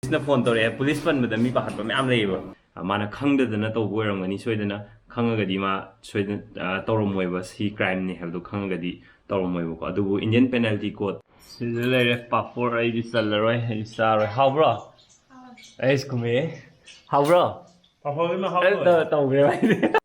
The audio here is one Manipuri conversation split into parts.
ꯅ ꯐꯣꯟ ꯇꯧꯔꯛꯑꯦ ꯄꯨꯂꯤꯁ ꯄꯟꯕꯗ ꯃꯤ ꯄꯥꯈꯠꯄ ꯃꯌꯥꯝ ꯂꯩꯌꯦꯕ ꯃꯥꯅ ꯈꯪꯗꯗꯅ ꯇꯧꯕ ꯑꯣꯏꯔꯝꯒꯅꯤ ꯁꯣꯏꯗꯅ ꯈꯪꯉꯒꯗꯤ ꯃꯥ ꯁꯣꯏꯗꯅ ꯇꯧꯔꯝꯃꯣꯏꯕ ꯁꯤ ꯀ꯭ꯔꯥꯏꯝꯅꯤ ꯍꯥꯏꯕꯗꯣ ꯈꯪꯉꯒꯗꯤ ꯇꯧꯔꯝꯃꯣꯏꯕꯀꯣ ꯑꯗꯨꯕꯨ ꯏꯟꯗꯤꯌꯟ ꯄꯦꯅꯥꯜꯇꯤ ꯀꯣꯗ ꯁꯤꯗ ꯂꯩꯔꯦ ꯄꯥꯐꯣꯔ ꯑꯩꯗꯤ ꯆꯜꯂꯔꯣꯏ ꯑꯩ ꯆꯥꯔꯣꯏ ꯍꯥꯎꯕ꯭ꯔꯣ ꯑꯩꯁ ꯀꯨꯝꯃꯦ ꯍꯥꯎꯕ꯭ꯔꯣ ꯄꯥꯐꯣꯔ ꯇꯧꯈ꯭ꯔꯦꯕ ꯑꯩꯗꯤ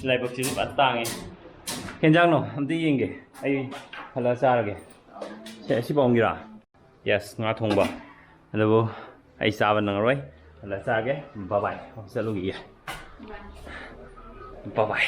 ꯂꯥꯏꯕꯛꯁꯤꯁꯨ ꯐꯖꯅ ꯇꯥꯡꯉꯦ ꯍꯦꯟꯖꯥꯡꯅꯣ ꯑꯝꯇ ꯌꯦꯡꯒꯦ ꯑꯩ ꯍꯜꯂꯒ ꯆꯥꯔꯒꯦ ꯁꯤ ꯄꯥꯎꯝꯒꯤꯔꯥ ꯌꯦꯁ ꯉꯥ ꯊꯣꯡꯕ ꯑꯗꯨꯕꯨ ꯑꯩ ꯆꯥꯕ ꯅꯪꯉꯔꯣꯏ ꯍꯜꯂꯒ ꯆꯥꯒꯦ ꯕꯥꯏ ꯆꯠꯂꯨꯈꯤꯒꯦ ꯕꯥꯏ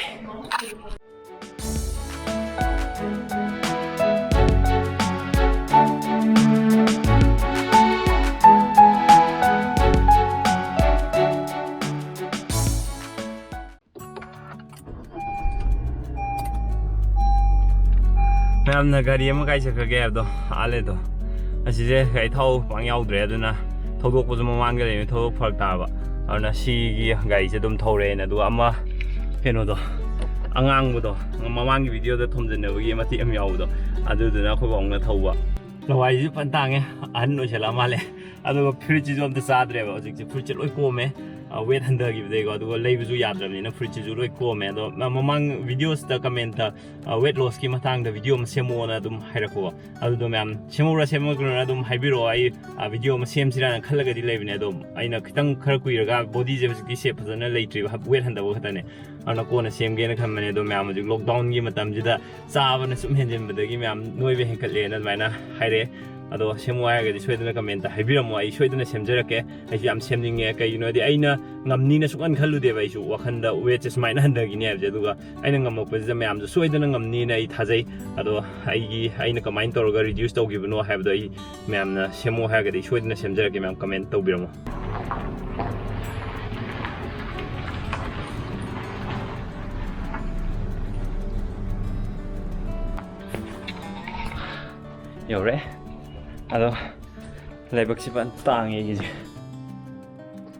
ꯃꯌꯥꯝꯅ ꯒꯥꯔꯤ ꯑꯃ ꯀꯥꯏ ꯆꯠꯈ꯭ꯔꯒꯦ ꯍꯥꯏꯕꯗꯣ ꯑꯥꯂꯦꯗꯣ ꯑꯁꯤꯁꯦ ꯒꯥꯔꯤ ꯊꯥꯎ ꯄꯥꯡ ꯌꯥꯎꯗ꯭ꯔꯦ ꯑꯗꯨꯅ ꯊꯧꯗꯣꯛꯄꯁꯨ ꯃꯃꯥꯡꯗ ꯂꯩꯕꯅꯤ ꯊꯧꯗꯣꯛ ꯐꯔꯛ ꯇꯥꯕ ꯑꯗꯨꯅ ꯁꯤꯒꯤ ꯒꯥꯔꯤꯁꯦ ꯑꯗꯨꯝ ꯊꯧꯔꯦꯅ ꯑꯗꯨꯒ ꯑꯃ ꯀꯩꯅꯣꯗꯣ ꯑꯉꯥꯡꯕꯗꯣ ꯃꯃꯥꯡꯒꯤ ꯚꯤꯗꯤꯑꯣꯗ ꯊꯣꯝꯖꯤꯟꯅꯕꯒꯤ ꯃꯇꯦꯛ ꯑꯃ ꯌꯥꯎꯕꯗꯣ ꯑꯗꯨꯗꯨꯅ ꯑꯩꯈꯣꯏ ꯕꯥꯎꯅ ꯊꯧꯕ ꯂꯋꯥꯏꯁꯤꯁꯨ ꯐꯟ ꯇꯥꯡꯉꯦ ꯑꯍꯟ ꯑꯣꯏꯁꯜꯂꯛꯑ ꯃꯥꯜꯂꯦ ꯑꯗꯨꯒ ꯐꯨꯔꯤꯠꯁꯤꯁꯨ ꯑꯝꯇ ꯆꯥꯗ꯭ꯔꯦꯕ ꯍꯧꯖꯤꯛꯁꯦ ꯐꯨꯔꯤꯠꯁꯦ ꯂꯣꯏ ꯀꯣꯝꯃꯦ ꯋꯦꯠ ꯍꯟꯊꯈꯤꯕꯗꯩꯀꯣ ꯑꯗꯨꯒ ꯂꯩꯕꯁꯨ ꯌꯥꯗ꯭ꯔꯕꯅꯤꯅ ꯐꯨꯔꯤꯠꯁꯤꯁꯨ ꯂꯣꯏ ꯀꯣꯝꯃꯦ ꯑꯗꯣ ꯃꯃꯥꯡ ꯚꯤꯗꯤꯑꯣꯁꯤꯗ ꯀꯃꯦꯟꯇ ꯋꯦꯠ ꯂꯣꯁꯀꯤ ꯃꯇꯥꯡꯗ ꯚꯤꯗꯤꯑꯣ ꯑꯃ ꯁꯦꯝꯃꯛꯑꯣꯅ ꯑꯗꯨꯝ ꯍꯥꯏꯔꯛꯄꯣ ꯑꯗꯨꯗꯣ ꯃꯌꯥꯝ ꯁꯦꯝꯃꯛꯎꯔ ꯁꯦꯝꯃꯛꯀ꯭ꯔꯣꯅ ꯑꯗꯨꯝ ꯍꯥꯏꯕꯤꯔꯛꯑꯣ ꯑꯩ ꯚꯤꯗꯤꯑꯣ ꯑꯃ ꯁꯦꯝꯁꯤꯔꯥꯅ ꯈꯜꯂꯒꯗꯤ ꯂꯩꯕꯅꯦ ꯑꯗꯣ ꯑꯩꯅ ꯈꯤꯇꯪ ꯈꯔ ꯀꯨꯏꯔꯒ ꯕꯣꯗꯤꯁꯦ ꯍꯧꯖꯤꯛꯇꯤ ꯁꯦꯞ ꯐꯖꯅ ꯂꯩꯇ꯭ꯔꯤꯕ ꯋꯦꯠ ꯍꯟꯊꯕ ꯈꯛꯇꯅꯦ ꯑꯗꯨꯅ ꯀꯣꯟꯅ ꯁꯦꯝꯒꯦꯅ ꯈꯟꯕꯅꯦ ꯑꯗꯣ ꯃꯌꯥꯝ ꯍꯧꯖꯤꯛ ꯂꯣꯛꯗꯥꯎꯟꯒꯤ ꯃꯇꯝꯁꯤꯗ ꯆꯥꯕꯅ ꯁꯨꯝ ꯍꯦꯟꯖꯤꯟꯕꯗꯒꯤ ꯃꯌꯥꯝ ꯅꯣꯏꯕ ꯍꯦꯟꯀꯠꯂꯦꯅ ꯑꯗꯨꯃꯥꯏꯅ ꯍꯥꯏꯔꯛꯑꯦ ꯑꯗꯣ ꯁꯦꯝꯃꯨ ꯍꯥꯏꯔꯒꯗꯤ ꯁꯣꯏꯗꯅ ꯀꯃꯦꯟꯇ ꯍꯥꯏꯕꯤꯔꯝꯃꯣ ꯑꯩ ꯁꯣꯏꯗꯅ ꯁꯦꯝꯖꯔꯛꯀꯦ ꯑꯩꯁꯨ ꯌꯥꯝ ꯁꯦꯝꯅꯤꯡꯉꯦ ꯀꯩꯒꯤꯅꯣꯗꯤ ꯑꯩꯅ ꯉꯝꯅꯤꯅ ꯁꯨꯛꯈꯟ ꯈꯜꯂꯨꯗꯦꯕ ꯑꯩꯁꯨ ꯋꯥꯈꯟꯗ ꯋꯦꯠꯁꯦ ꯁꯨꯃꯥꯏꯅ ꯍꯟꯊꯈꯤꯅꯤ ꯍꯥꯏꯕꯁꯦ ꯑꯗꯨꯒ ꯑꯩꯅ ꯉꯝꯃꯛꯄꯁꯤꯗ ꯃꯌꯥꯝꯁꯨ ꯁꯣꯏꯗꯅ ꯉꯝꯅꯤꯅ ꯑꯩ ꯊꯥꯖꯩ ꯑꯗꯣ ꯑꯩꯅ ꯀꯃꯥꯏꯅ ꯇꯧꯔꯒ ꯔꯤꯗ꯭ꯌꯨꯁ ꯇꯧꯈꯤꯕꯅꯣ ꯍꯥꯏꯕꯗꯣ ꯑꯩ ꯃꯌꯥꯝꯅ ꯁꯦꯝꯃꯨ ꯍꯥꯏꯔꯒꯗꯤ ꯁꯣꯏꯗꯅ ꯁꯦꯝꯖꯔꯛꯀꯦ ꯃꯌꯥꯝ ꯀꯃꯦꯟ ꯇꯧꯕꯤꯔꯝꯃꯣ ꯌꯧꯔꯦ ꯑꯗꯣ ꯂꯥꯏꯕꯛꯁꯤ ꯐꯖꯅ ꯇꯥꯡꯉꯦ ꯑꯩꯒꯤꯁꯦ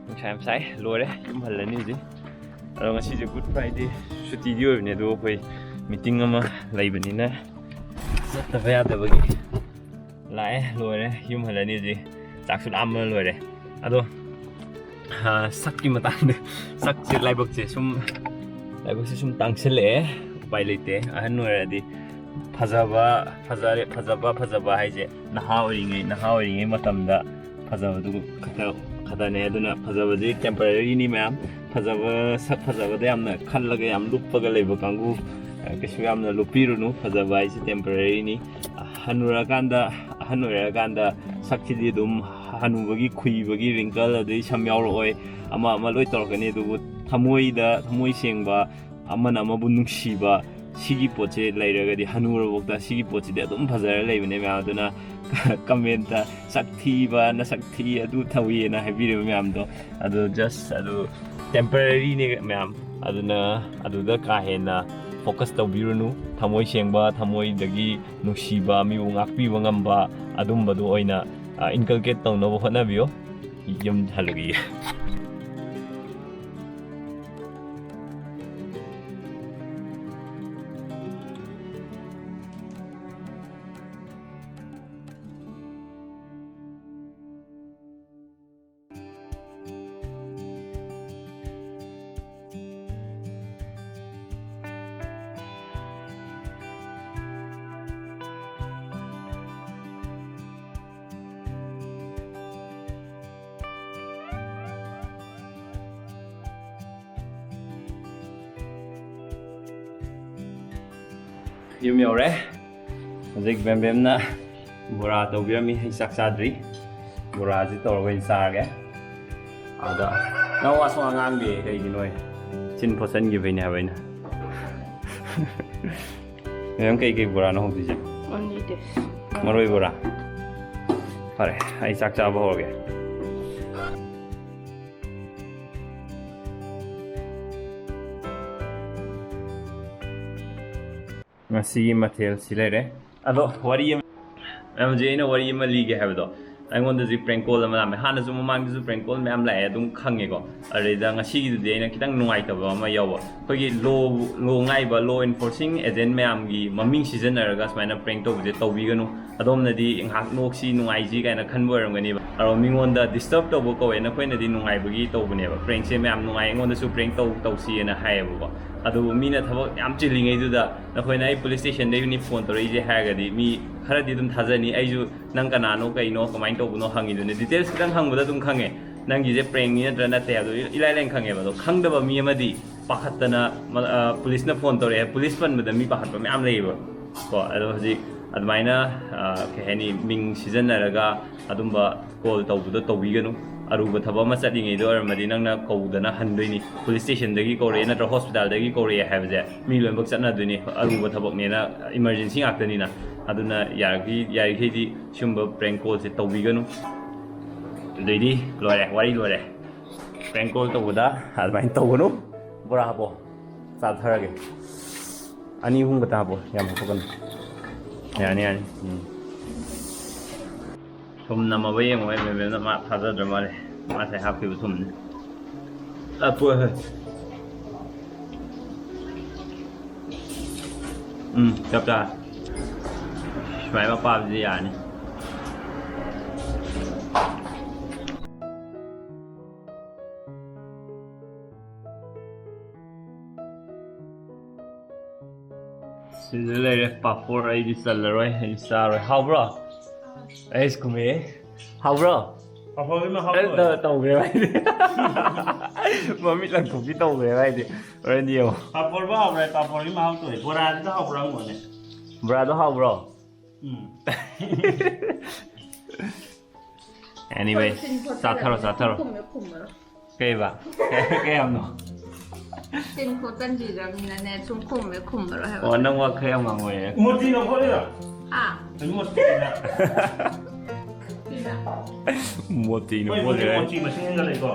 ꯅꯨꯡꯁꯥ ꯌꯥꯝ ꯁꯥꯏ ꯂꯣꯏꯔꯦ ꯌꯨꯝ ꯍꯜꯂꯅꯤ ꯍꯧꯖꯤꯛ ꯑꯗꯣ ꯉꯁꯤꯁꯦ ꯒꯨꯗ ꯐ꯭ꯔꯥꯏꯗꯦ ꯁꯨꯇꯤꯗꯤ ꯑꯣꯏꯕꯅꯦ ꯑꯗꯣ ꯑꯩꯈꯣꯏ ꯃꯤꯇꯤꯡ ꯑꯃ ꯂꯩꯕꯅꯤꯅ ꯆꯠꯇꯕ ꯌꯥꯗꯕꯒꯤ ꯂꯥꯛꯑꯦ ꯂꯣꯏꯔꯦ ꯌꯨꯝ ꯍꯜꯂꯅꯤ ꯍꯧꯖꯤꯛ ꯆꯥꯛꯁꯨ ꯂꯥꯝꯕ ꯂꯣꯏꯔꯦ ꯑꯗꯣ ꯁꯛꯀꯤ ꯃꯇꯥꯡꯗ ꯁꯛꯁꯦ ꯂꯥꯏꯕꯛꯁꯦ ꯁꯨꯝ ꯇꯥꯡꯁꯤꯜꯂꯛꯑꯦ ꯎꯄꯥꯏ ꯂꯩꯇꯦ ꯑꯍꯟ ꯑꯣꯏꯔꯗꯤ ꯐꯖꯕ ꯍꯥꯏꯁꯦ ꯅꯍꯥ ꯑꯣꯏꯔꯤꯉꯩ ꯃꯇꯝꯗ ꯐꯖꯕꯗꯨ ꯈꯛꯇꯅꯦ ꯑꯗꯨꯅ ꯐꯖꯕꯁꯤ ꯇꯦꯝꯄꯔꯔꯤꯅꯤ ꯃꯌꯥꯝ ꯁꯛ ꯐꯖꯕꯗ ꯌꯥꯝꯅ ꯈꯜꯂꯒ ꯌꯥꯝ ꯂꯨꯞꯄꯒ ꯂꯩꯕ ꯀꯥꯡꯕꯨ ꯀꯩꯁꯨ ꯌꯥꯝꯅ ꯂꯨꯞꯄꯤꯔꯨꯅꯨ ꯐꯖꯕ ꯍꯥꯏꯁꯦ ꯇꯦꯝꯄꯔꯔꯤꯅꯤ ꯑꯍꯟ ꯑꯣꯏꯔꯀꯥꯟꯗ ꯁꯛꯁꯤꯗꯤ ꯑꯗꯨꯝ ꯍꯅꯨꯕꯒꯤ ꯈꯨꯏꯕꯒꯤ ꯔꯤꯡꯀꯜ ꯑꯗꯩ ꯁꯝ ꯌꯥꯎꯔꯛꯑꯣꯏ ꯑꯃ ꯂꯣꯏ ꯇꯧꯔꯛꯀꯅꯤ ꯑꯗꯨꯕꯨ ꯊꯃꯣꯏ ꯁꯦꯡꯕ ꯑꯃꯅ ꯑꯃꯕꯨ ꯅꯨꯡꯁꯤꯕ ꯁꯤꯒꯤ ꯄꯣꯠꯁꯦ ꯂꯩꯔꯒꯗꯤ ꯍꯅꯨꯔꯐꯥꯎꯗ ꯁꯤꯒꯤ ꯄꯣꯠꯁꯤꯗꯤ ꯑꯗꯨꯝ ꯐꯖꯔ ꯂꯩꯕꯅꯦ ꯃꯌꯥꯝ ꯑꯗꯨꯅ ꯀꯃꯦꯟꯇ ꯁꯛꯊꯤꯕ ꯅꯁꯛ ꯊꯤ ꯑꯗꯨ ꯊꯧꯏꯅ ꯍꯥꯏꯕꯤꯔꯤꯕ ꯃꯌꯥꯝꯗꯣ ꯑꯗꯨ ꯑꯗꯨ ꯇꯦꯝꯄꯔꯔꯤꯅꯦ ꯃꯌꯥꯝ ꯑꯗꯨꯅ ꯑꯗꯨꯗ ꯀꯥ ꯍꯦꯟꯅ ꯐꯣꯀꯁ ꯇꯧꯕꯤꯔꯨꯅꯨ ꯊꯃꯣꯏ ꯁꯦꯡꯕ ꯊꯃꯣꯏꯗꯒꯤ ꯅꯨꯡꯁꯤꯕ ꯃꯤꯕꯨ ꯉꯥꯛꯄꯤꯕ ꯉꯝꯕ ꯑꯗꯨꯝꯕꯗꯣ ꯑꯣꯏꯅ ꯏꯟꯀꯜꯀꯦꯠ ꯇꯧꯅꯕ ꯍꯣꯠꯅꯕꯤꯌꯣ ꯌꯨꯝ ꯍꯜꯂꯨꯈꯤꯒꯦ ꯌꯨꯝ ꯌꯧꯔꯦ ꯍꯧꯖꯤꯛ ꯕꯦꯝꯕꯦꯝꯅ ꯕꯣꯔꯥ ꯇꯧꯕꯤꯔꯝꯃꯤ ꯑꯩ ꯆꯥꯛ ꯆꯥꯗ꯭ꯔꯤ ꯕꯣꯔꯥꯁꯤ ꯇꯧꯔꯒ ꯑꯣꯏꯅ ꯆꯥꯔꯒꯦ ꯑꯗ ꯅꯪ ꯋꯥꯁꯨ ꯉꯥꯡꯗꯦ ꯀꯩꯒꯤꯅꯣ ꯆꯤꯟ ꯐꯣꯠꯆꯟꯈꯤꯕꯩꯅꯦ ꯍꯥꯏꯕ ꯑꯩꯅ ꯃꯌꯥꯝ ꯀꯩ ꯕꯣꯔꯥꯅꯣ ꯍꯧꯗꯣꯏꯁꯦ? Only this. ꯃꯔꯣꯏ ꯕꯣꯔꯥ. ꯐꯔꯦ ꯑꯩ ꯆꯥꯛ ꯆꯥꯕ ꯍꯧꯔꯒꯦ. ꯉꯁꯤꯒꯤ ꯃꯊꯦꯜꯁꯤ ꯂꯩꯔꯦ. ꯑꯗꯣ ꯋꯥꯔꯤ ꯑꯃ ꯍꯧꯖꯤꯛ ꯑꯩꯅ ꯋꯥꯔꯤ ꯑꯃ ꯂꯤꯒꯦ ꯍꯥꯏꯕꯗꯣ ꯑꯩꯉꯣꯟꯗꯗꯤ ꯄ꯭ꯔꯦꯡ ꯀꯣꯜ ꯑꯃ ꯂꯥꯛꯑꯝꯃꯦ. ꯍꯥꯟꯅꯁꯨ ꯃꯃꯥꯡꯗꯁꯨ ꯄ꯭ꯔꯦꯡ ꯀꯣꯜ ꯃꯌꯥꯝ ꯂꯥꯛꯑꯦ ꯑꯗꯨꯝ ꯈꯪꯉꯦꯀꯣ. ꯑꯗꯩꯗ ꯉꯁꯤꯒꯤꯗꯨꯗꯤ ꯑꯩꯅ ꯈꯤꯇꯪ ꯅꯨꯡꯉꯥꯏꯇꯕ ꯑꯃ ꯌꯥꯎꯕ. ꯑꯩꯈꯣꯏꯒꯤ ꯂꯣ ꯉꯥꯏꯕ ꯂꯣ ꯑꯦꯟꯐꯣꯔꯁꯤꯡ ꯑꯦꯖꯦꯟ ꯃꯌꯥꯝꯒꯤ ꯃꯃꯤꯡ ꯁꯤꯖꯤꯟꯅꯔꯒ ꯁꯨꯃꯥꯏꯅ ꯄ꯭ꯔꯦꯡ ꯇꯧꯕꯁꯦ ꯇꯧꯕꯤꯒꯅꯨ. ꯑꯗꯣꯝꯅꯗꯤ ꯉꯥꯏꯍꯥꯛ ꯅꯣꯛꯁꯤ ꯅꯨꯡꯉꯥꯏꯁꯤ ꯀꯥꯏꯅ ꯈꯟꯕ ꯑꯣꯏꯔꯝꯒꯅꯤꯕ. ꯑꯗꯣ ꯃꯤꯉꯣꯟꯗ ꯗꯤꯁꯇꯔꯕ ꯇꯧꯕ ꯀꯧꯋꯦ. ꯅꯈꯣꯏꯅꯗꯤ ꯅꯨꯡꯉꯥꯏꯕꯒꯤ ꯇꯧꯕꯅꯦꯕ. ꯄ꯭ꯔꯦꯡꯁꯦ ꯃꯌꯥꯝ ꯅꯨꯡꯉꯥꯏ ꯑꯩꯉꯣꯟꯗꯁꯨ ꯄ꯭ꯔꯦꯡ ꯇꯧꯁꯤꯅ ꯍꯥꯏꯌꯦꯕꯀꯣ. ꯑꯗꯨꯕꯨ ꯃꯤꯅ ꯊꯕꯛ ꯌꯥꯝ ꯆꯤꯜꯂꯤꯉꯩꯗꯨꯗ ꯅꯈꯣꯏꯅ ꯑꯩ ꯄꯨꯂꯤꯁ ꯁ꯭ꯇꯦꯁꯟꯗꯒꯤꯅꯤ ꯐꯣꯟ ꯇꯧꯔꯛꯏꯁꯦ ꯍꯥꯏꯔꯒꯗꯤ ꯃꯤ ꯈꯔꯗꯤ ꯑꯗꯨꯝ ꯊꯥꯖꯅꯤ. ꯑꯩꯁꯨ ꯅꯪ ꯀꯅꯥꯅꯣ ꯀꯩꯅꯣ ꯀꯃꯥꯏꯅ ꯇꯧꯕꯅꯣ ꯍꯪꯉꯤꯗꯨꯅꯦ. ꯗꯤꯇꯦꯜꯁ ꯈꯤꯇꯪ ꯍꯪꯕꯗ ꯑꯗꯨꯝ ꯈꯪꯉꯦ ꯅꯪꯒꯤꯁꯦ ꯄ꯭ꯔꯦꯡꯅꯤ ꯅꯠꯇ꯭ꯔ ꯅꯠꯇꯦ ꯍꯥꯏꯕꯗꯣ ꯏꯂꯥꯏ ꯂꯥꯏꯅ ꯈꯪꯉꯦꯕ. ꯑꯗꯣ ꯈꯪꯗꯕ ꯃꯤ ꯑꯃꯗꯤ ꯄꯥꯈꯠꯇꯅ ꯄꯨꯂꯤꯁꯅ ꯐꯣꯟ ꯇꯧꯔꯛꯑꯦ. ꯄꯨꯂꯤꯁ ꯄꯟꯕꯗ ꯃꯤ ꯄꯥꯈꯠꯄ ꯃꯌꯥꯝ ꯂꯩꯌꯦꯕ ꯀꯣ. ꯑꯗꯣ ꯍꯧꯖꯤꯛ ꯑꯗꯨꯃꯥꯏꯅ ꯀꯩ ꯍꯥꯏꯅꯤ ꯃꯤꯡ ꯁꯤꯖꯤꯟꯅꯔꯒ ꯑꯗꯨꯝꯕ ꯀꯣꯜ ꯇꯧꯕꯗꯣ ꯇꯧꯕꯤꯒꯅꯨ. ꯑꯔꯨꯕ ꯊꯕꯛ ꯑꯃ ꯆꯠꯂꯤꯉꯩꯗ ꯑꯣꯏꯔꯝꯃꯗꯤ ꯅꯪꯅ ꯀꯧꯗꯅ ꯍꯟꯗꯣꯏꯅꯤ. ꯄꯨꯂꯤꯁ स्टेशनꯗꯒꯤ ꯀꯧꯔꯛꯑꯦ ꯅꯠꯇ꯭ꯔ ꯍꯣꯁꯄꯤꯇꯥꯜꯗꯒꯤ ꯀꯧꯔꯛꯑꯦ ꯍꯥꯏꯕꯁꯦ ꯃꯤ ꯂꯣꯏꯅꯃꯛ ꯆꯠꯅꯗꯣꯏꯅꯤ. ꯑꯔꯨꯕ ꯊꯕꯛꯅꯦꯅ ꯏꯃꯔꯖꯦꯟꯁꯤ ꯉꯥꯛꯇꯅꯤꯅ. ꯑꯗꯨꯅ ꯌꯥꯔꯤꯈꯩꯗꯤ ꯁꯤꯒꯨꯝꯕ ꯄ꯭ꯔꯦꯡ ꯀꯣꯜꯁꯦ ꯇꯧꯕꯤꯒꯅꯨ. ꯑꯗꯩꯗꯤ ꯂꯣꯏꯔꯦ ꯋꯥꯔꯤ ꯂꯣꯏꯔꯦ. ꯄ꯭ꯔꯦꯡ ꯀꯣꯜ ꯇꯧꯕꯗ ꯑꯗꯨꯃꯥꯏꯅ ꯇꯧꯒꯅꯨ. ꯕꯣꯔꯥ ꯍꯥꯞꯄꯣ ꯆꯥꯊꯔꯒꯦ. 2-3 ꯈꯛꯇ ꯍꯥꯞꯄꯣ ꯌꯥꯝ ꯍꯥꯞꯄꯛꯀꯅꯨ. ꯌꯥꯅꯤ. ꯊꯨꯝ ꯅꯝꯃꯕ ꯌꯦꯡꯉꯣ. ꯃꯦꯝꯅ ꯃꯥ ꯊꯥꯖꯗ꯭ꯔ ꯃꯥꯜꯂꯦ. ꯃꯥꯁꯦ ꯍꯥꯞꯈꯤꯕ ꯊꯨꯝꯅꯤ. ꯆꯞ ꯆꯥ. ꯁꯨꯃꯥꯏꯅ ꯃꯄꯥꯕꯁꯤ ꯌꯥꯔꯅꯤ. ꯁꯤꯗ ꯂꯩꯔꯦ ꯄꯥꯐꯣꯔ. ꯑꯩꯗꯤ ꯆꯜꯂꯔꯣꯏ. ꯑꯩ ꯆꯥꯔꯣꯏ. ꯍꯥꯎꯕ꯭ꯔꯣ? ꯑꯩꯁ ꯀꯨꯝꯃꯦ. ꯍꯥꯎꯕ꯭ꯔꯣ? ꯄꯥꯐꯣꯔꯗꯨꯅ ꯍꯥꯎꯇꯣꯏ. ꯇꯧꯈ꯭ꯔꯦꯕ ꯑꯩꯗꯤ. ꯃꯃꯤꯠ ꯂꯪꯊꯣꯛꯄꯤ ꯇꯧꯈ꯭ꯔꯦꯕ ꯑꯩꯗꯤ. ꯍꯣꯔꯦꯟ ꯌꯦꯡꯉꯣ. ꯄꯥꯐꯣꯔꯕꯨ ꯍꯥꯎꯕ꯭ꯔꯥ? ꯄꯥꯐꯣꯔꯒꯤ ꯃꯍꯥꯎ ꯇꯣꯏ. ꯕꯣꯔꯥꯗꯨꯗ ꯍꯥꯎꯕ꯭ꯔꯥ ꯍꯪꯉꯣꯅꯦ. ꯕꯣꯔꯥꯗꯣ ꯍꯥꯎꯕ꯭ꯔꯣ? Anyway, ꯆꯥꯊꯔꯣ. ꯀꯩꯕ? ꯀꯩ ꯍꯥꯏꯕꯅꯣ? ꯇꯤꯟ ꯈꯣꯠꯆꯟꯕꯤꯗ꯭ꯔꯕꯅꯤꯅꯅꯦ ꯁꯨꯝ ꯈꯨꯝꯃꯔꯣꯏ ꯍꯥꯏꯕ. ꯑꯣ ꯅꯪ ꯋꯥ ꯈꯔ ꯌꯥꯝ ꯉꯥꯡꯉꯣꯏꯌꯦ. ꯃꯣꯇꯤꯅ ꯈꯣꯠꯂꯤꯔꯣ? ꯃꯣꯇꯤꯅ ꯈꯣꯠꯂꯤꯔꯣ? ꯈꯣꯠꯂꯤꯔꯣ? ꯃꯣꯇꯤ ꯃꯁꯤꯡ ꯍꯦꯟꯒꯠ ꯂꯩꯀꯣ.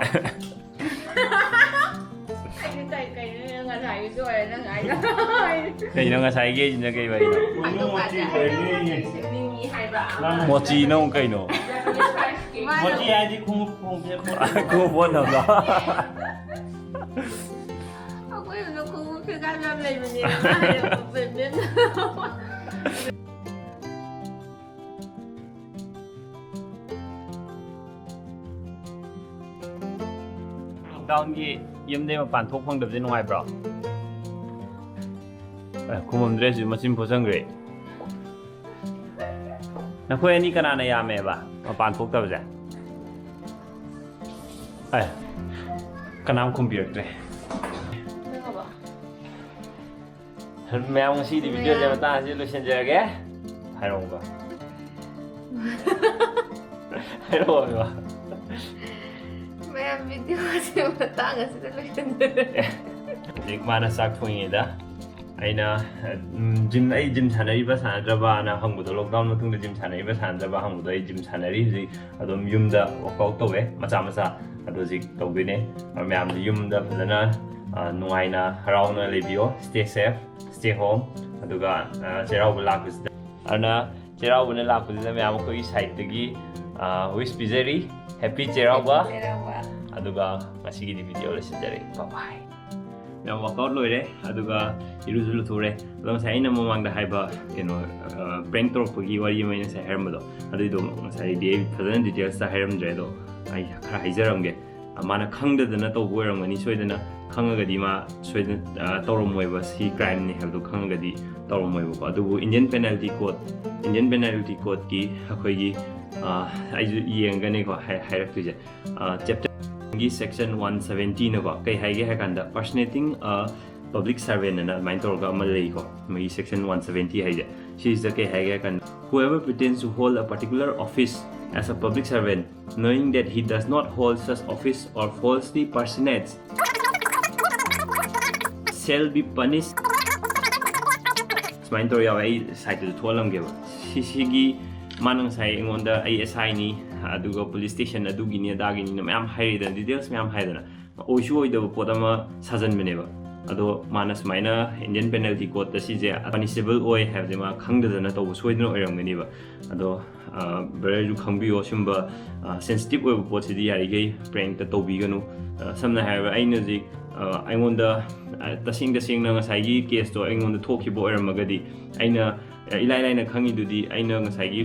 ꯀꯩꯅꯣ ꯉꯁꯥꯏꯒꯤꯁꯨ ꯑꯣꯏꯔꯦ ꯅꯪ ꯍꯥꯏꯗꯣ. ꯀꯩꯅꯣ ꯉꯁꯥꯏꯒꯤꯁꯤꯅ ꯀꯩ ꯋꯥꯔꯤꯅꯣ? ꯃꯣꯇꯤ ꯑꯣꯏꯔꯦ. ꯃꯣꯆꯤꯅ ꯑꯃꯨꯛ ꯀꯩꯅꯣ? ꯃꯣꯇꯤ ꯍꯥꯏꯗꯤ ꯈꯣꯡꯎꯞ ꯈꯣꯡꯎꯞ ꯄꯣꯠꯅꯕꯗꯣ. ꯑꯩꯈꯣꯏ ꯌꯨꯝꯗ ꯈꯣꯡꯎꯞ ꯐꯤꯒꯥꯏ ꯌꯥꯝ ꯂꯩꯕꯅꯦ. ꯂꯣꯛꯗꯥꯎꯟꯒꯤ ꯌꯨꯝꯗꯩ ꯃꯄꯥꯟ ꯊꯣꯛ ꯐꯪꯗꯕꯁꯦ ꯅꯨꯡꯉꯥꯏꯕ꯭ꯔꯣ? ꯈꯨꯃꯝꯗ꯭ꯔꯦꯁꯨ ꯃꯆꯤꯟ ꯐꯣꯠꯆꯟꯈ꯭ꯔꯦ. ꯅꯈꯣꯏ ꯑꯅꯤ ꯀꯅꯥꯅ ꯌꯥꯝꯃꯦꯕ ꯃꯄꯥꯟ ꯊꯣꯛꯇꯕꯁꯦ? ꯀꯅꯥꯝ ꯈꯨꯝꯕꯤꯔꯛꯇ꯭ꯔꯦ. ꯃꯌꯥꯝ ꯉꯁꯤꯗꯤ ꯚꯤꯗꯤꯑꯣꯁꯦ ꯃꯇꯥꯡ ꯑꯁꯤ ꯂꯣꯏꯁꯤꯟꯖꯔꯒꯦ. ꯍꯥꯏꯔꯛꯑꯣꯕ. ꯍꯥꯏꯔꯛꯑꯣꯕ. ꯃꯌꯥꯝ ꯚꯤꯗꯤꯑꯣꯁꯦ ꯃꯇꯥꯡ ꯑꯁꯤꯗ ꯂꯣꯏꯁꯤꯟꯖꯔꯒꯦ. ꯍꯧꯖꯤꯛ ꯃꯥꯅ ꯆꯥꯛ ꯊꯣꯡꯉꯤꯉꯩꯗ ꯑꯩꯅ ꯑꯩ ꯖꯤꯝ ꯁꯥꯟꯅꯔꯤꯕ ꯁꯥꯟꯅꯗ꯭ꯔꯕꯅ ꯍꯪꯕꯗꯣ. ꯂꯣꯛꯗꯥꯎꯟ ꯃꯇꯨꯡꯗ ꯖꯤꯝ ꯁꯥꯟꯅꯔꯤꯕ ꯁꯥꯟꯅꯗ꯭ꯔꯕ ꯍꯪꯕꯗꯣ ꯑꯩ ꯖꯤꯝ ꯁꯥꯟꯅꯔꯤ. ꯍꯧꯖꯤꯛ ꯑꯗꯨꯝ ꯌꯨꯝꯗ ꯋꯥꯛꯑꯥꯎꯠ ꯇꯧꯋꯦ ꯃꯆꯥ. ꯑꯗꯣ ꯍꯧꯖꯤꯛ ꯇꯧꯗꯣꯏꯅꯦ. ꯃꯌꯥꯝꯁꯨ ꯌꯨꯝꯗ ꯐꯖꯅ ꯅꯨꯡꯉꯥꯏꯅ ꯍꯔꯥꯎꯅ ꯂꯩꯕꯤꯌꯣ. Stay safe, stay home. ꯑꯗꯨꯒ ꯆꯩꯔꯥꯎꯕ ꯂꯥꯛꯄꯁꯤꯗ ꯑꯗꯨꯅ ꯆꯩꯔꯥꯎꯕꯅ ꯂꯥꯛꯄꯁꯤꯗ ꯃꯌꯥꯝ ꯑꯩꯈꯣꯏꯒꯤ ꯁꯥꯏꯠꯇꯒꯤ ꯋꯤꯁ ꯄꯤꯖꯔꯤ. ꯍꯦꯄꯤ ꯆꯩꯔꯥꯎꯕ. ꯑꯗꯨꯒ ꯉꯁꯤꯒꯤꯗꯤ ꯚꯤꯗꯤꯑꯣ ꯂꯣꯏꯁꯤꯟꯖꯔꯦ. ꯕꯥꯏ. ꯌꯥꯝ ꯋꯥꯛꯑꯥꯎꯠ ꯂꯣꯏꯔꯦ. ꯑꯗꯨꯒ ꯏꯔꯨꯁꯨ ꯂꯨꯊꯣꯛꯔꯦ. ꯑꯗꯣ ꯉꯁꯥꯏ ꯑꯩꯅ ꯃꯃꯥꯡꯗ ꯍꯥꯏꯕ ꯀꯩꯅꯣ ꯄ꯭ꯔꯦꯡ ꯇꯧꯔꯛꯄꯒꯤ ꯋꯥꯔꯤ ꯑꯃ ꯉꯁꯥꯏ ꯍꯥꯏꯔꯝꯕꯗꯣ ꯑꯗꯨꯏꯗꯣ ꯉꯁꯥꯏꯗꯤ ꯑꯩ ꯐꯖꯅ ꯗꯤꯇꯦꯜꯁꯇ ꯍꯥꯏꯔꯝꯗ꯭ꯔꯦ. ꯑꯗꯣ ꯑꯩ ꯈꯔ ꯍꯥꯏꯖꯔꯝꯒꯦ. ꯃꯥꯅ ꯈꯪꯗꯗꯅ ꯇꯧꯕ ꯑꯣꯏꯔꯝꯒꯅꯤ. ꯁꯣꯏꯗꯅ ꯈꯪꯉꯒꯗꯤ ꯃꯥ ꯁꯣꯏꯗꯅ ꯇꯧꯔꯝꯃꯣꯏꯕ. ꯁꯤ ꯀ꯭ꯔꯥꯏꯝꯅꯤ ꯍꯥꯏꯕꯗꯣ ꯈꯪꯉꯒꯗꯤ ꯇꯧꯔꯝꯃꯣꯏꯕꯀꯣ. ꯑꯗꯨꯕꯨ ꯏꯟꯗꯤꯌꯟ ꯄꯦꯅꯥꯜꯇꯤ ꯀꯣꯗꯀꯤ ꯑꯩꯈꯣꯏꯒꯤ ꯑꯩꯁꯨ ꯌꯦꯡꯒꯅꯤꯀꯣ ꯍꯥꯏꯔꯛꯇꯣꯏꯁꯦ. ꯆꯦꯞꯇꯔꯒꯤ ꯁꯦꯛꯁꯟ 170ꯅꯀꯣ ꯀꯩ ꯍꯥꯏꯒꯦ ꯍꯥꯏ ꯀꯥꯟꯗ ꯄꯔꯁꯅꯦꯇꯤꯡ ꯄꯕ꯭ꯂꯤꯛ ꯁꯔꯚꯦꯟ ꯑꯅ ꯑꯗꯨꯃꯥꯏꯅ ꯇꯧꯔꯒ ꯑꯃ ꯂꯩꯀꯣ. ꯃꯣꯏꯒꯤ ꯁꯦꯛꯁꯟ 170 ꯍꯥꯏꯁꯦ. ꯁꯤꯁꯤꯗ ꯀꯩ ꯍꯥꯏꯒꯦ ꯍꯥꯏ ꯀꯥꯟꯗ whoever pretends to hold a particular office as a public servant knowing that he does not hold such office or falsely personates shall be punished ꯁꯨꯃꯥꯏꯅ ꯇꯧꯔ ꯌꯥꯎꯋꯦ ꯑꯩ ꯁꯥꯏꯠꯇꯨꯗ ꯊꯣꯛꯍꯜꯂꯝꯒꯦꯕ ꯁꯤꯒꯤ ꯃꯥꯅ ꯉꯁꯥꯏ ꯑꯩꯉꯣꯟꯗ ꯑꯩ SIꯅꯤ ꯑꯗꯨꯒ ꯄꯨꯂꯤꯁ ꯁ꯭ꯇꯦꯁꯟ ꯑꯗꯨꯒꯤꯅꯤ ꯑꯗꯥꯒꯤꯅꯤꯅ ꯃꯌꯥꯝ ꯍꯥꯏꯔꯤꯗꯅ ꯗꯤꯇꯦꯜꯁ ꯃꯌꯥꯝ ꯍꯥꯏꯗꯅ ꯑꯣꯏꯁꯨ ꯑꯣꯏꯗꯕ ꯄꯣꯠ ꯑꯃ ꯁꯥꯖꯟꯕꯅꯦꯕ ꯑꯗꯣ ꯃꯥꯅ ꯁꯨꯃꯥꯏꯅ ꯏꯟꯗꯤꯌꯟ ꯄꯦꯅꯜꯇꯤ ꯀꯣꯗꯇ ꯁꯤꯁꯦ ꯄꯅꯤꯁꯦꯕꯜ ꯑꯣꯏ ꯍꯥꯏꯕꯁꯦ ꯃꯥ ꯈꯪꯗꯗꯅ ꯇꯧꯕ ꯁꯣꯏꯗꯅ ꯑꯣꯏꯔꯝꯒꯅꯤꯕ ꯑꯗꯣ ꯕ꯭ꯔꯗꯔꯁꯨ ꯈꯪꯕꯤꯌꯣ ꯁꯨꯝꯕ ꯁꯦꯟꯁꯤꯇꯤꯞ ꯑꯣꯏꯕ ꯄꯣꯠꯁꯤꯗꯤ ꯌꯥꯔꯤꯈꯩ ꯄ꯭ꯔꯦꯡꯛꯇ ꯇꯧꯕꯤꯒꯅꯨ ꯁꯝꯅ ꯍꯥꯏꯔꯕ ꯑꯩꯅ ꯍꯧꯖꯤꯛ ꯑꯩꯉꯣꯟꯗ ꯇꯁꯦꯡꯅ ꯉꯁꯥꯏꯒꯤ ꯀꯦꯁꯇꯣ ꯑꯩꯉꯣꯟꯗ ꯊꯣꯛꯈꯤꯕ ꯑꯣꯏꯔꯝꯃꯒꯗꯤ ꯑꯩꯅ ꯏꯂꯥꯏ ꯂꯥꯏꯅ ꯈꯪꯉꯤꯗꯨꯗꯤ ꯑꯩꯅ ꯉꯁꯥꯏꯒꯤ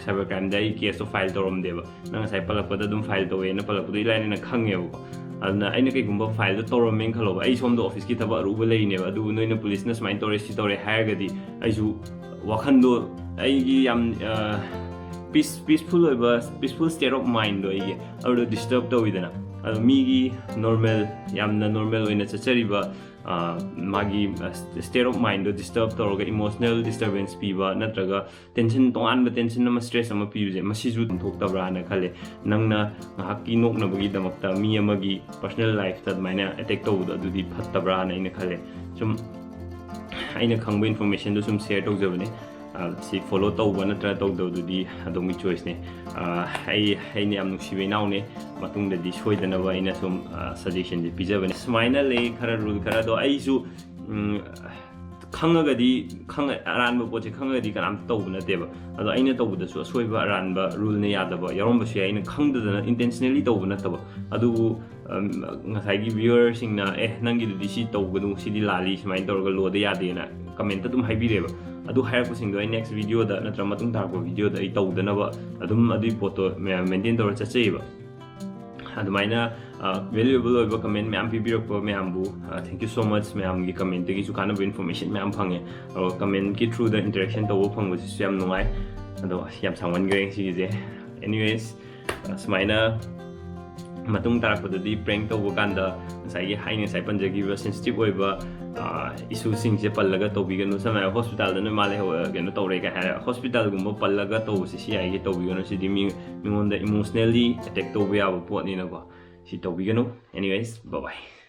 ꯁꯥꯏꯕꯔ ꯀ꯭ꯔꯥꯏꯝꯗ ꯑꯩ ꯀꯦꯁꯇꯣ ꯐꯥꯏꯜ ꯇꯧꯔꯝꯗꯦꯕ ꯅꯪ ꯉꯁꯥꯏ ꯄꯜꯂꯛꯄꯗ ꯑꯗꯨꯝ ꯐꯥꯏꯜ ꯇꯧꯋꯦꯅ ꯄꯜꯂꯛꯄꯗꯣ ꯏꯂꯥꯏ ꯂꯥꯏꯅ ꯈꯪꯉꯦꯕꯀꯣ ꯑꯗꯨꯅ ꯑꯩꯅ ꯀꯩꯒꯨꯝꯕ ꯐꯥꯏꯜꯗꯣ ꯇꯧꯔꯝꯃꯦꯅ ꯈꯜꯂꯣꯕ ꯑꯩ ꯁꯣꯝꯗ ꯑꯣꯐꯤꯁꯀꯤ ꯊꯕꯛ ꯑꯔꯨꯕ ꯂꯩꯅꯦꯕ ꯑꯗꯨꯕꯨ ꯅꯣꯏꯅ ꯄꯨꯂꯤꯁꯅ ꯁꯨꯃꯥꯏꯅ ꯇꯧꯔꯦ ꯁꯤ ꯇꯧꯔꯦ ꯍꯥꯏꯔꯒꯗꯤ ꯑꯩꯁꯨ ꯋꯥꯈꯟꯗꯣ ꯑꯩꯒꯤ ꯌꯥꯝ ꯄꯤꯁꯐꯨꯜ ꯑꯣꯏꯕ ꯄꯤꯁꯐꯨꯜ ꯁ꯭ꯇꯦꯠ ꯑꯣꯐ ꯃꯥꯏꯟꯗꯣ ꯑꯩꯒꯤ ꯑꯗꯨꯗꯣ ꯗꯤꯁꯇꯔꯕ ꯇꯧꯋꯤꯗꯅ ꯑꯗꯣ ꯃꯤꯒꯤ ꯅꯣꯔꯃꯦꯜ ꯌꯥꯝꯅ ꯅꯣꯔꯃꯦꯜ ꯑꯣꯏꯅ ꯆꯠꯆꯔꯤꯕ ꯃꯥꯒꯤ ꯁ꯭ꯇꯦꯠ ꯑꯣꯐ ꯃꯥꯏꯟꯗꯣ ꯗꯤꯁꯇꯔꯕ ꯇꯧꯔꯒ ꯏꯃꯣꯁꯅꯦꯜ ꯗꯤꯁꯇꯔꯕꯦꯟꯁ ꯄꯤꯕ ꯅꯠꯇ꯭ꯔꯒ ꯇꯦꯟꯁꯟ ꯇꯣꯉꯥꯟꯕ ꯇꯦꯟꯁꯟ ꯑꯃ ꯁ꯭ꯇ꯭ꯔꯦꯁ ꯑꯃ ꯄꯤꯕꯁꯦ ꯃꯁꯤꯁꯨ ꯊꯣꯛꯇꯕ꯭ꯔꯥꯅ ꯈꯜꯂꯦ ꯅꯪꯅ ꯉꯥꯏꯍꯥꯛꯀꯤ ꯅꯣꯛꯅꯕꯒꯤꯗꯃꯛꯇ ꯃꯤ ꯑꯃꯒꯤ ꯄꯔꯁꯣꯅꯦꯜ ꯂꯥꯏꯐꯇ ꯑꯗꯨꯃꯥꯏꯅ ꯑꯦꯇꯦꯛ ꯇꯧꯕꯗꯣ ꯑꯗꯨꯗꯤ ꯐꯠꯇꯕ꯭ꯔꯥꯅ ꯑꯩꯅ ꯈꯜꯂꯦ ꯁꯨꯝ ꯑꯩꯅ ꯈꯪꯕ ꯏꯟꯐꯣꯔꯃꯦꯁꯟꯗꯣ ꯁꯨꯝ ꯁꯦꯌꯔ ꯇꯧꯖꯕꯅꯦ ꯁꯤ ꯐꯣꯂꯣ ꯇꯧꯕ ꯅꯠꯇ꯭ꯔꯒ ꯇꯧꯗꯕꯗꯨꯗꯤ ꯑꯗꯣꯝꯒꯤ ꯆꯣꯏꯁꯅꯦ ꯑꯩꯅ ꯌꯥꯝ ꯅꯨꯡꯁꯤꯕ ꯏꯅꯥꯎꯅꯦ ꯃꯇꯨꯡꯗꯗꯤ ꯁꯣꯏꯗꯅꯕ ꯑꯩꯅ ꯁꯨꯝ ꯁꯖꯦꯁꯟꯁꯦ ꯄꯤꯖꯕꯅꯦ ꯁꯨꯃꯥꯏꯅ ꯂꯩ ꯈꯔ ꯔꯨꯜ ꯈꯔ ꯑꯗꯣ ꯑꯩꯁꯨ ꯈꯪꯉꯒꯗꯤ ꯑꯔꯥꯟꯕ ꯄꯣꯠꯁꯦ ꯈꯪꯉꯒꯗꯤ ꯀꯅꯥꯝꯇ ꯇꯧꯕ ꯅꯠꯇꯦꯕ ꯑꯗꯣ ꯑꯩꯅ ꯇꯧꯕꯗꯁꯨ ꯑꯁꯣꯏꯕ ꯑꯔꯥꯟꯕ ꯔꯨꯜꯅ ꯌꯥꯗꯕ ꯌꯥꯎꯔꯝꯕꯁꯨ ꯌꯥꯏ ꯑꯩꯅ ꯈꯪꯗꯗꯅ ꯏꯟꯇꯦꯟꯁꯅꯦꯜꯂꯤ ꯇꯧꯕ ꯅꯠꯇꯕ ꯑꯗꯨꯕꯨ ꯉꯁꯥꯏꯒꯤ ꯚ꯭ꯌꯨꯋꯔꯁꯤꯡꯅ ꯅꯪꯒꯤꯗꯨꯗꯤ ꯁꯤ ꯇꯧꯒꯅꯨ ꯁꯤꯗꯤ ꯂꯥꯜꯂꯤ ꯁꯨꯃꯥꯏꯅ ꯇꯧꯔꯒ ꯂꯣꯗ ꯌꯥꯗꯦꯅ ꯀꯃꯦꯟꯇ ꯑꯗꯨꯝ ꯍꯥꯏꯕꯤꯔꯦꯕ ꯑꯗꯨ ꯍꯥꯏꯔꯛꯄꯁꯤꯡꯗꯣ ꯑꯩ ꯅꯦꯛꯁ ꯚꯤꯗꯤꯑꯣꯗ ꯅꯠꯇ꯭ꯔꯒ ꯃꯇꯨꯡ ꯇꯥꯔꯛꯄ ꯚꯤꯗꯤꯑꯣꯗ ꯑꯩ ꯇꯧꯗꯅꯕ ꯑꯗꯨꯝ ꯑꯗꯨꯒꯤ ꯄꯣꯠꯇꯣ ꯃꯦꯟꯇꯦꯟ ꯇꯧꯔ ꯆꯠꯆꯩꯌꯦꯕ ꯑꯗꯨꯃꯥꯏꯅ ꯚꯦꯂꯨꯑꯦꯕꯜ ꯑꯣꯏꯕ ꯀꯃꯦꯟ ꯃꯌꯥꯝ ꯄꯤꯕꯤꯔꯛꯄ ꯃꯌꯥꯝꯕꯨ ꯊꯦꯡꯛ ꯌꯨ ꯁꯣ ꯃꯆ ꯃꯌꯥꯝꯒꯤ ꯀꯃꯦꯟꯇꯒꯤꯁꯨ ꯀꯥꯟꯅꯕ ꯏꯟꯐꯣꯔꯃꯦꯁꯟ ꯃꯌꯥꯝ ꯐꯪꯉꯦ ꯑꯗꯨꯒ ꯀꯃꯦꯟꯠꯀꯤ ꯊ꯭ꯔꯨꯗ ꯏꯟꯇꯔꯦꯛꯁꯟ ꯇꯧꯕ ꯐꯪꯕꯁꯤꯁꯨ ꯌꯥꯝ ꯅꯨꯡꯉꯥꯏ ꯑꯗꯣ ꯌꯥꯝ ꯁꯥꯡꯃꯟꯈ꯭ꯔꯦ ꯁꯤꯒꯤꯁꯦ ꯑꯦꯅꯤꯋꯦꯁ ꯁꯨꯃꯥꯏꯅ ꯃꯇꯨꯡ ꯇꯥꯔꯛꯄꯗꯗꯤ ꯄ꯭ꯔꯦꯡꯛ ꯇꯧꯕ ꯀꯥꯟꯗ ꯉꯁꯥꯏꯒꯤ ꯑꯩꯅ ꯉꯁꯥꯏ ꯄꯟꯖꯈꯤꯕ ꯁꯦꯟꯁꯤꯇꯤꯞ ꯑꯣꯏꯕ ꯏꯁꯨꯁꯤꯡꯁꯦ ꯄꯜꯂꯒ ꯇꯧꯕꯤꯒꯅꯨ ꯁꯝꯅ ꯍꯥꯏꯔꯕ ꯍꯣꯁꯄꯤꯇꯥꯜꯗ ꯅꯣꯏ ꯃꯥ ꯀꯩꯅꯣ ꯇꯧꯔꯦ ꯀꯥꯏ ꯍꯥꯏꯔ ꯍꯣꯁꯄꯤꯇꯥꯜꯒꯨꯝꯕ ꯄꯜꯂꯒ ꯇꯧꯕꯁꯤ ꯁꯤ ꯌꯥꯏꯒꯤ ꯇꯧꯕꯤꯒꯅꯨ ꯁꯤꯗꯤ ꯃꯤꯉꯣꯟꯗ ꯏꯃꯣꯁꯅꯦꯜꯂꯤ ꯑꯦꯇꯦꯛ ꯇꯧꯕ ꯌꯥꯕ ꯄꯣꯠꯅꯤꯅꯀꯣ ꯁꯤ ꯇꯧꯕꯤꯒꯅꯨ ꯑꯦꯅꯤꯋꯦꯁ ꯕꯥꯏ